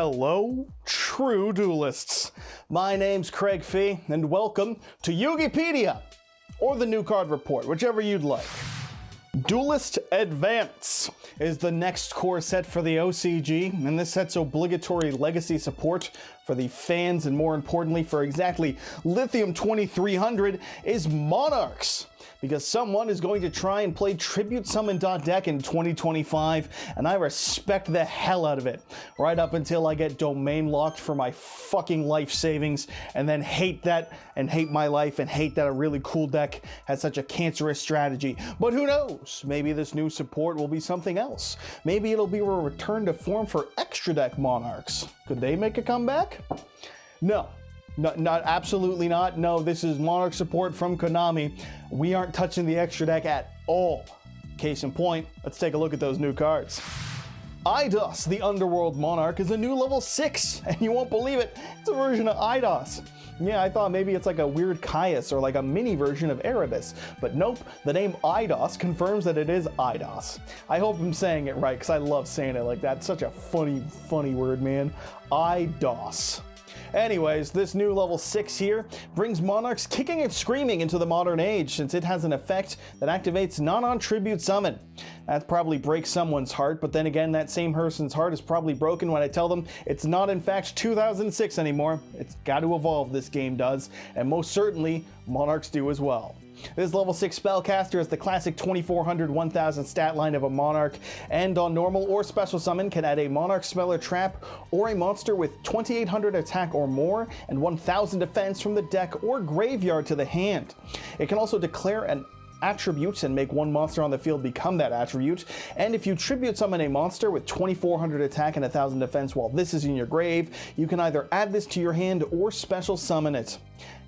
Hello, true duelists. My name's Craig Fee, and welcome to Yugipedia, or the new card report, whichever you'd like. Duelist Advance is the next core set for the OCG, and this set's obligatory legacy support for the fans, and more importantly for exactly Lithium 2300, is Monarchs. Because someone is going to try and play Tribute Summon deck in 2025, and I respect the hell out of it. Right up until I get domain locked for my fucking life savings, and then hate that, and hate my life, and hate that a really cool deck has such a cancerous strategy. But who knows? Maybe this new support will be something else. Maybe it'll be a return to form for extra deck Monarchs. Could they make a comeback? No. Not absolutely not. No, this is Monarch support from Konami. We aren't touching the extra deck at all. Case in point, let's take a look at those new cards. Eidos, the Underworld Monarch, is a new level 6, and you won't believe it, it's a version of Eidos. Yeah, I thought maybe it's like a weird Caius or like a mini version of Erebus, but nope, the name Eidos confirms that it is Eidos. I hope I'm saying it right, because I love saying it like that. It's such a funny word, man. Eidos. Anyways, this new level 6 here brings Monarchs kicking and screaming into the modern age, since it has an effect that activates non-on-tribute summon. That probably breaks someone's heart, but then again, that same person's heart is probably broken when I tell them it's not in fact 2006 anymore. It's got to evolve, this game does, and most certainly Monarchs do as well. This level 6 spellcaster is the classic 2400-1000 stat line of a Monarch, and on normal or special summon can add a Monarch spell or trap, or a monster with 2800 attack or more, and 1000 defense from the deck or graveyard to the hand. It can also declare an attributes and make one monster on the field become that attribute, and if you tribute summon a monster with 2400 attack and 1000 defense while this is in your grave, you can either add this to your hand or special summon it.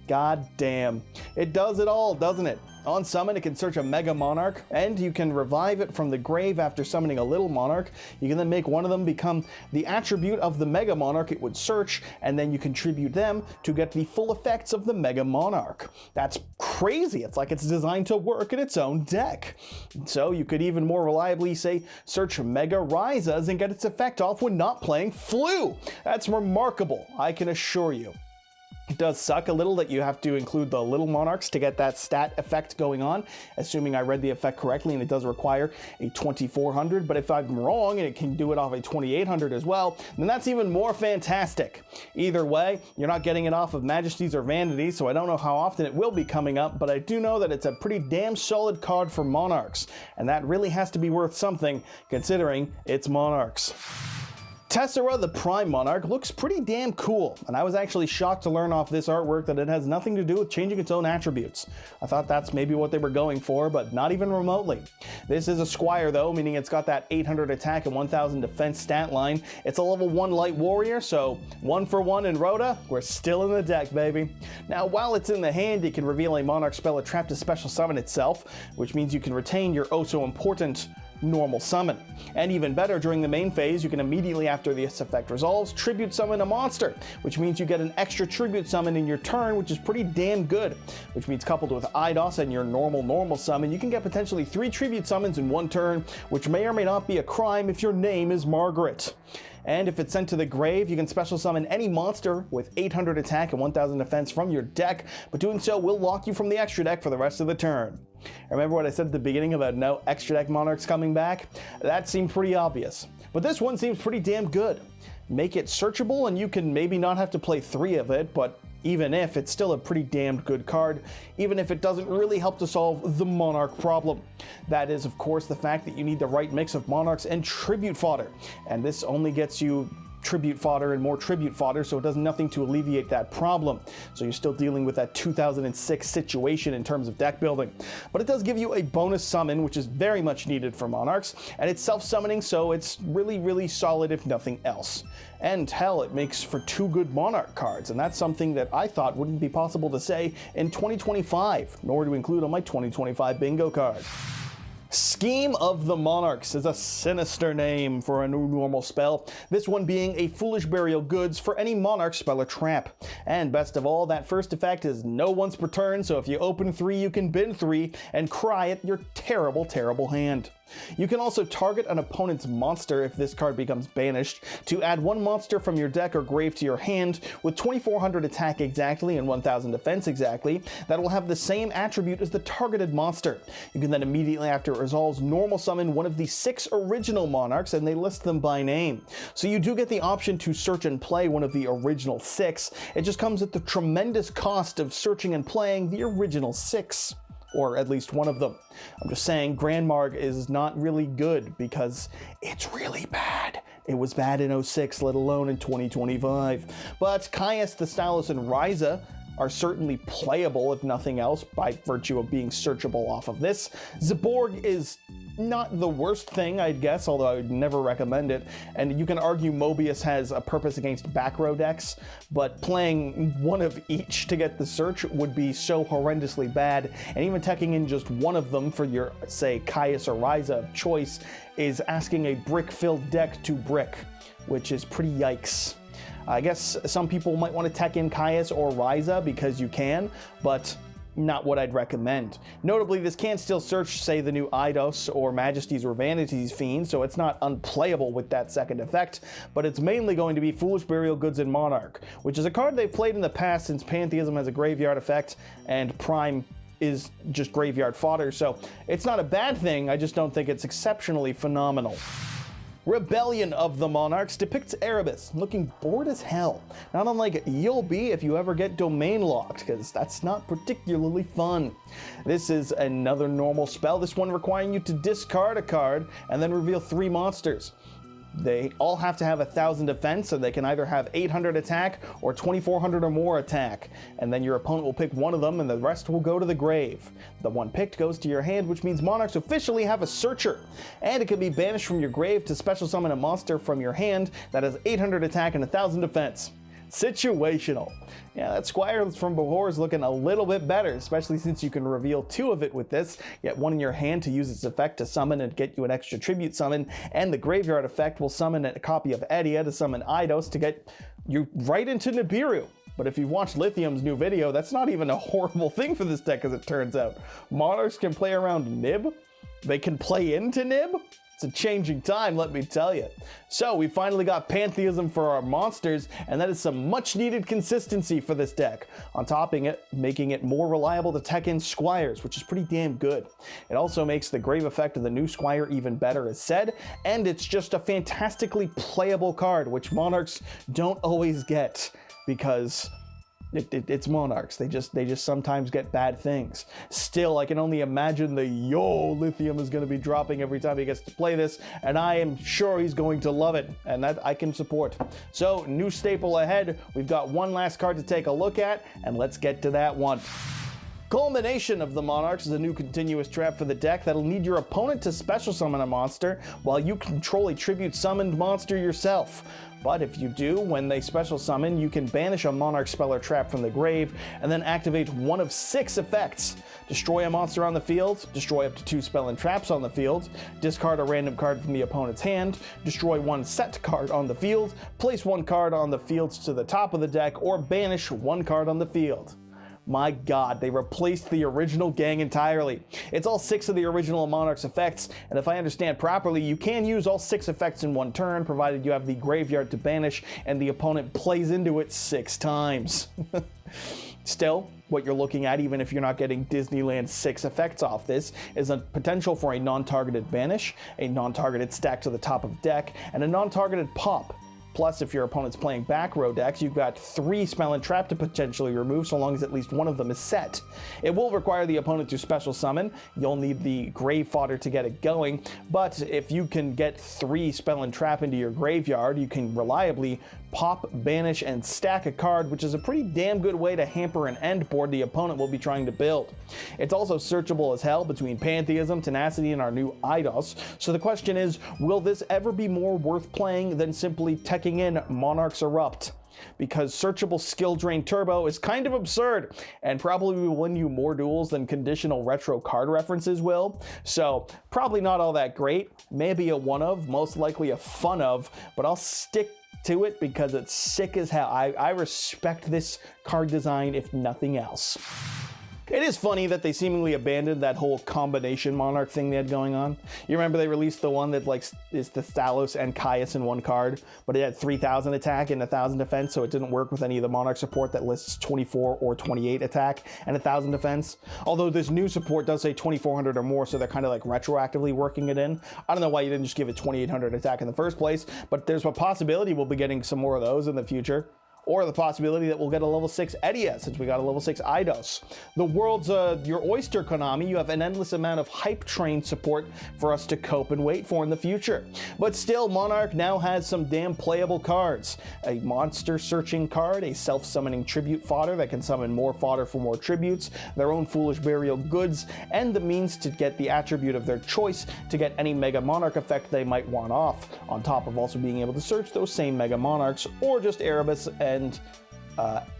God damn. It does it all, doesn't it? On summon, it can search a Mega Monarch, and you can revive it from the grave after summoning a Little Monarch. You can then make one of them become the attribute of the Mega Monarch it would search, and then you contribute them to get the full effects of the Mega Monarch. That's crazy. It's like it's designed to work in its own deck. So you could even more reliably say, search Mega Ryzas and get its effect off when not playing Flu. That's remarkable, I can assure you. It does suck a little that you have to include the Little Monarchs to get that stat effect going on, assuming I read the effect correctly, and it does require a 2400, but if I'm wrong and it can do it off a 2800 as well, then that's even more fantastic. Either way, you're not getting it off of Majesties or Vanities, so I don't know how often it will be coming up, but I do know that it's a pretty damn solid card for Monarchs, and that really has to be worth something, considering it's Monarchs. Tessera, the Prime Monarch, looks pretty damn cool, and I was actually shocked to learn off this artwork that it has nothing to do with changing its own attributes. I thought that's maybe what they were going for, but not even remotely. This is a Squire though, meaning it's got that 800 attack and 1000 defense stat line. It's a level 1 Light Warrior, so 1 for 1 in Rhoda, we're still in the deck, baby. Now, while it's in the hand, you can reveal a Monarch spell or trap to special summon itself, which means you can retain your oh-so-important normal summon. And even better, during the main phase, you can immediately after this effect resolves, tribute summon a monster, which means you get an extra tribute summon in your turn, which is pretty damn good. Which means coupled with Eidos and your normal summon, you can get potentially 3 tribute summons in one turn, which may or may not be a crime if your name is Margarett. And if it's sent to the grave, you can special summon any monster with 800 attack and 1000 defense from your deck, but doing so will lock you from the extra deck for the rest of the turn. Remember what I said at the beginning about no extra deck Monarchs coming back? That seemed pretty obvious. But this one seems pretty damn good. Make it searchable and you can maybe not have to play 3 of it, but even if, it's still a pretty damned good card, even if it doesn't really help to solve the Monarch problem. That is, of course, the fact that you need the right mix of Monarchs and tribute fodder, and this only gets you tribute fodder and more tribute fodder, so it does nothing to alleviate that problem. So you're still dealing with that 2006 situation in terms of deck building. But it does give you a bonus summon, which is very much needed for Monarchs, and it's self-summoning, so it's really solid if nothing else. And hell, it makes for 2 good Monarch cards, and that's something that I thought wouldn't be possible to say in 2025, nor to include on my 2025 bingo card. Scheme of the Monarchs is a sinister name for a new normal spell, this one being a Foolish Burial Goods for any Monarch spell or trap. And best of all, that first effect is no once per turn, so if you open 3 you can bin 3 and cry at your terrible hand. You can also target an opponent's monster if this card becomes banished to add one monster from your deck or grave to your hand with 2400 attack exactly and 1000 defense exactly that will have the same attribute as the targeted monster. You can then immediately after it resolves normal summon one of the 6 original Monarchs, and they list them by name. So you do get the option to search and play one of the original 6. It just comes at the tremendous cost of searching and playing the original 6. Or at least one of them. I'm just saying Grand Marg is not really good because it's really bad. It was bad in 06, let alone in 2025. But Caius, the Stylus, and Ryza are certainly playable, if nothing else, by virtue of being searchable off of this. Zaborg is not the worst thing, I'd guess, although I would never recommend it. And you can argue Mobius has a purpose against back row decks, but playing one of each to get the search would be so horrendously bad, and even teching in just one of them for your, say, Caius or Ryza of choice is asking a brick-filled deck to brick, which is pretty yikes. I guess some people might want to tech in Caius or Ryza because you can, but not what I'd recommend. Notably, this can still search, say, the new Eidos or Majesty's or Vanity's Fiend, so it's not unplayable with that second effect, but it's mainly going to be Foolish Burial Goods and Monarch, which is a card they've played in the past since Pantheism has a graveyard effect and Prime is just graveyard fodder, so it's not a bad thing, I just don't think it's exceptionally phenomenal. Rebellion of the Monarchs depicts Erebus looking bored as hell, not unlike you'll be if you ever get domain locked, because that's not particularly fun. This is another normal spell, this one requiring you to discard a card and then reveal 3 monsters. They all have to have 1000 defense, so they can either have 800 attack or 2400 or more attack. And then your opponent will pick one of them and the rest will go to the grave. The one picked goes to your hand, which means Monarchs officially have a searcher. And it can be banished from your grave to special summon a monster from your hand that has 800 attack and 1000 defense. Situational. Yeah, that Squire from before is looking a little bit better, especially since you can reveal 2 of it with this, get one in your hand to use its effect to summon and get you an extra tribute summon, and the graveyard effect will summon a copy of Edia to summon Eidos to get you right into Nibiru. But if you've watched Lithium's new video, that's not even a horrible thing for this deck as it turns out. Monarchs can play around Nib, they can play into Nib. It's a changing time, let me tell you. So we finally got Pantheism for our monsters, and that is some much needed consistency for this deck. On topping it, making it more reliable to tech in Squires, which is pretty damn good. It also makes the grave effect of the new Squire even better as said, and it's just a fantastically playable card, which Monarchs don't always get, because it's Monarchs. They just sometimes get bad things. Still, I can only imagine the Lithium is going to be dropping every time he gets to play this, and I am sure he's going to love it, and that I can support. So, new staple ahead. We've got one last card to take a look at, and let's get to that one. Culmination of the Monarchs is a new continuous trap for the deck that'll need your opponent to special summon a monster while you control a tribute summoned monster yourself. But if you do, when they special summon, you can banish a Monarch spell or trap from the grave and then activate one of 6 effects. Destroy a monster on the field, destroy up to 2 spell and traps on the field, discard a random card from the opponent's hand, destroy 1 set card on the field, place 1 card on the field to the top of the deck, or banish 1 card on the field. My god, they replaced the original gang entirely. It's all 6 of the original Monarch's effects, and if I understand properly, you can use all 6 effects in one turn, provided you have the graveyard to banish and the opponent plays into it 6 times. Still, what you're looking at, even if you're not getting Disneyland's 6 effects off this, is a potential for a non-targeted banish, a non-targeted stack to the top of deck, and a non-targeted pop. Plus, if your opponent's playing back row decks, you've got 3 spell and trap to potentially remove so long as at least one of them is set. It will require the opponent to special summon. You'll need the grave fodder to get it going, but if you can get 3 spell and trap into your graveyard, you can reliably pop, banish, and stack a card, which is a pretty damn good way to hamper an end board the opponent will be trying to build. It's also searchable as hell between Pantheism, Tenacity, and our new Eidos, so the question is, will this ever be more worth playing than simply teching in Monarchs Erupt? Because searchable skill drain turbo is kind of absurd and probably will win you more duels than conditional retro card references will. So probably not all that great, maybe a one of, most likely a fun of, but I'll stick to it because it's sick as hell. I respect this card design if nothing else. It is funny that they seemingly abandoned that whole combination Monarch thing they had going on. You remember they released the one that like is the Thalos and Caius in one card, but it had 3,000 attack and 1,000 defense, so it didn't work with any of the Monarch support that lists 24 or 28 attack and 1,000 defense. Although this new support does say 2,400 or more, so they're kind of like retroactively working it in. I don't know why you didn't just give it 2,800 attack in the first place, but there's a possibility we'll be getting some more of those in the future. Or the possibility that we'll get a level 6 Edia, since we got a level 6 Eidos. The world's your oyster, Konami. You have an endless amount of hype train support for us to cope and wait for in the future. But still, Monarch now has some damn playable cards. A monster searching card, a self-summoning tribute fodder that can summon more fodder for more tributes, their own foolish burial goods, and the means to get the attribute of their choice to get any Mega Monarch effect they might want off, on top of also being able to search those same Mega Monarchs, or just Erebus and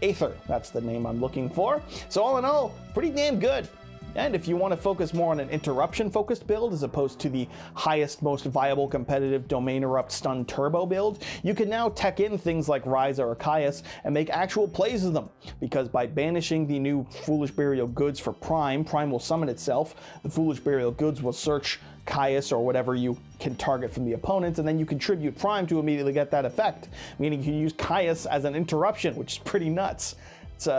Aether, that's the name I'm looking for. So all in all, pretty damn good. And if you want to focus more on an interruption-focused build as opposed to the highest, most viable competitive Domain Erupt Stun Turbo build, you can now tech in things like Ryza or Caius and make actual plays of them. Because by banishing the new Foolish Burial Goods for Prime, Prime will summon itself, the Foolish Burial Goods will search Caius or whatever you can target from the opponent, and then you contribute Prime to immediately get that effect, meaning you can use Caius as an interruption, which is pretty nuts. It's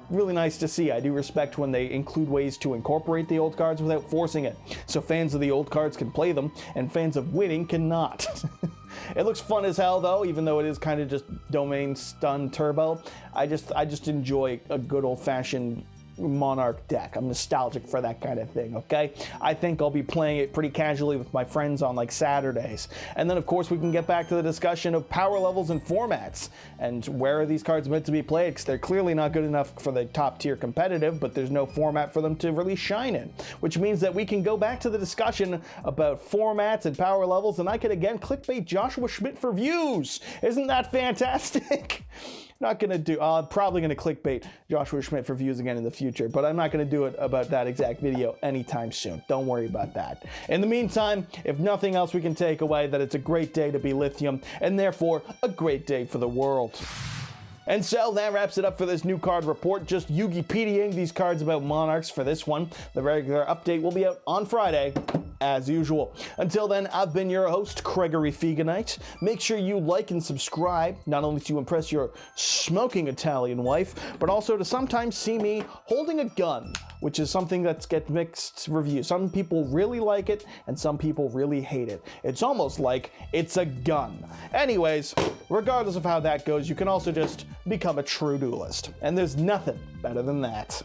really nice to see. I do respect when they include ways to incorporate the old cards without forcing it, so fans of the old cards can play them, and fans of winning cannot. It looks fun as hell though, even though it is kind of just Domain Stun Turbo. I just enjoy a good old-fashioned Monarch deck. I'm nostalgic for that kind of thing, okay? I think I'll be playing it pretty casually with my friends on like Saturdays. And then of course we can get back to the discussion of power levels and formats and where are these cards meant to be played, because they're clearly not good enough for the top tier competitive, but there's no format for them to really shine in, which means that we can go back to the discussion about formats and power levels, and I could again clickbait Joshua Schmidt for views. Isn't that fantastic? Not gonna do, probably gonna clickbait Joshua Schmidt for views again in the future, but I'm not gonna do it about that exact video anytime soon. Don't worry about that. In the meantime, if nothing else, we can take away that it's a great day to be Lithium, and therefore a great day for the world. And so that wraps it up for this new card report. Just Yugi-pediaing these cards about Monarchs for this one. The regular update will be out on Friday, as usual. Until then, I've been your host, Gregory Feganite. Make sure you like and subscribe, not only to impress your smoking Italian wife, but also to sometimes see me holding a gun, which is something that gets mixed reviews. Some people really like it, and some people really hate it. It's almost like it's a gun. Anyways, regardless of how that goes, you can also just become a true duelist. And there's nothing better than that.